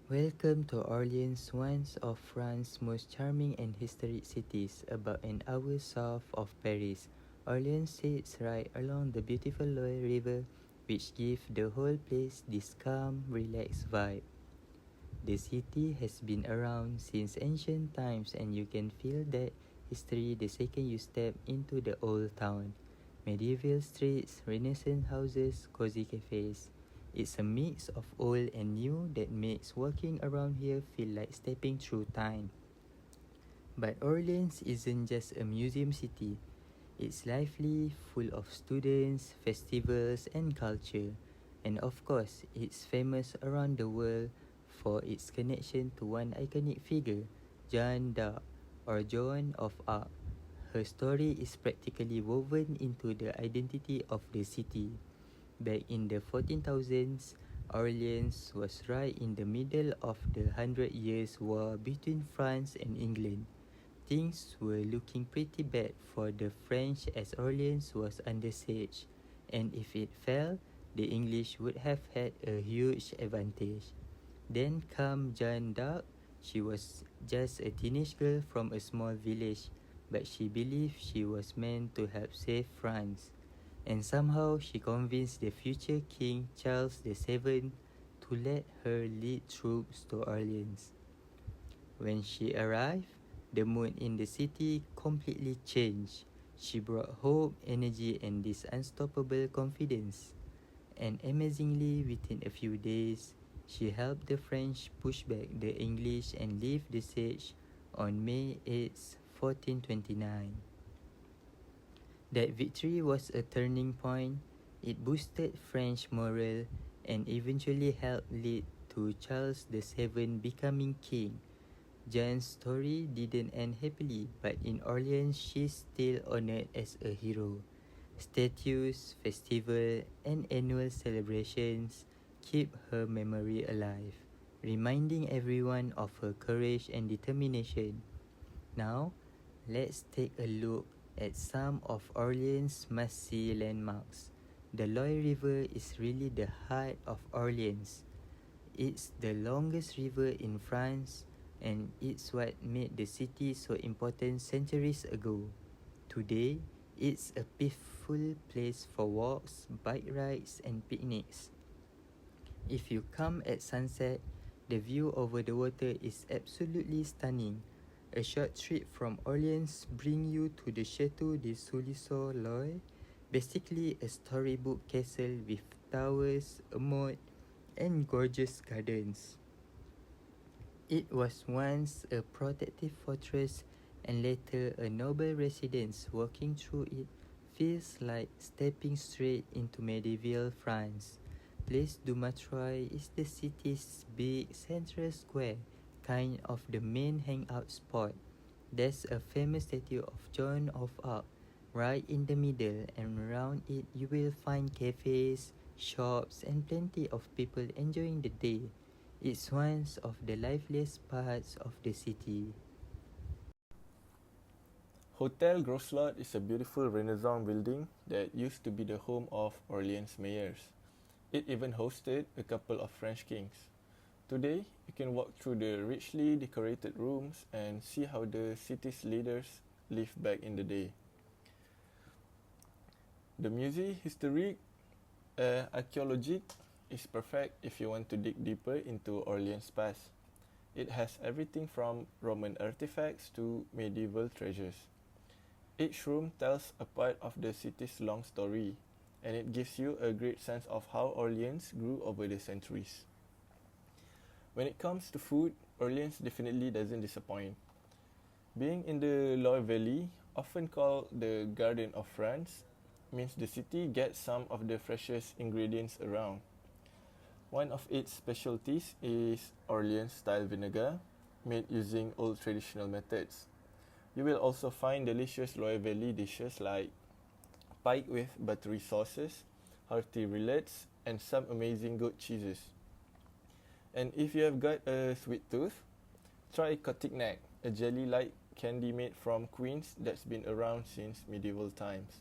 Welcome to Orleans, one of France's most charming and historic cities, about an hour south of Paris. Orleans sits right along the beautiful Loire River, which gives the whole place this calm, relaxed vibe. The city has been around since ancient times, and you can feel that history the second you step into the old town. Medieval streets, Renaissance houses, cozy cafes. It's a mix of old and new that makes walking around here feel like stepping through time. But Orleans isn't just a museum city. It's lively, full of students, festivals, and culture. And of course, it's famous around the world for its connection to one iconic figure, Jeanne d'Arc, or Joan of Arc. Her story is practically woven into the identity of the city. Back in the 14,000s, Orleans was right in the middle of the Hundred Years' War between France and England. Things were looking pretty bad for the French as Orleans was under siege, and if it fell, the English would have had a huge advantage. Then come Jeanne d'Arc. She was just a teenage girl from a small village, but she believed she was meant to help save France. And somehow she convinced the future King Charles VII to let her lead troops to Orleans. When she arrived, the mood in the city completely changed. She brought hope, energy, and this unstoppable confidence. And amazingly, within a few days, she helped the French push back the English and leave the siege on May 8, 1429. That victory was a turning point. It boosted French morale and eventually helped lead to Charles VII becoming king. Jeanne's story didn't end happily, but in Orleans she's still honored as a hero. Statues, festivals, and annual celebrations keep her memory alive, reminding everyone of her courage and determination. Now, let's take a look at some of Orleans' must-see landmarks. The Loire River is really the heart of Orleans. It's the longest river in France, and it's what made the city so important centuries ago. Today, it's a peaceful place for walks, bike rides, and picnics. If you come at sunset, the view over the water is absolutely stunning. A short trip from Orleans brings you to the Chateau de Solisor-Loire, basically a storybook castle with towers, a moat, and gorgeous gardens. It was once a protective fortress and later a noble residence. Walking through it feels like stepping straight into medieval France. Place du Matroy is the city's big central square, kind of the main hangout spot. There's a famous statue of Joan of Arc right in the middle, and around it you will find cafes, shops, and plenty of people enjoying the day. It's one of the liveliest parts of the city. Hotel Groslot is a beautiful Renaissance building that used to be the home of Orleans mayors. It even hosted a couple of French kings. Today, you can walk through the richly decorated rooms and see how the city's leaders lived back in the day. The Musée Historique Archéologique is perfect if you want to dig deeper into Orleans' past. It has everything from Roman artifacts to medieval treasures. Each room tells a part of the city's long story, and it gives you a great sense of how Orleans grew over the centuries. When it comes to food, Orleans definitely doesn't disappoint. Being in the Loire Valley, often called the Garden of France, means the city gets some of the freshest ingredients around. One of its specialties is Orleans-style vinegar, made using old traditional methods. You will also find delicious Loire Valley dishes like pike with buttery sauces, hearty rillettes, and some amazing goat cheeses. And if you have got a sweet tooth, try Cotignac, a jelly-like candy made from quince that's been around since medieval times.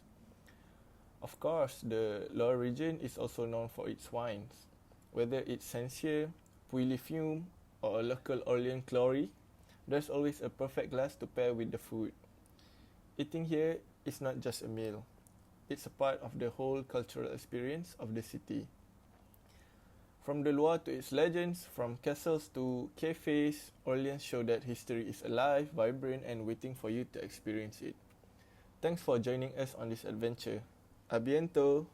Of course, the Loire region is also known for its wines. Whether it's Sancerre, Puy-le-Fumé, or a local Orleans glory, there's always a perfect glass to pair with the food. Eating here is not just a meal, it's a part of the whole cultural experience of the city. From the Loire to its legends, from castles to cafes, Orleans show that history is alive, vibrant, and waiting for you to experience it. Thanks for joining us on this adventure. A bientôt!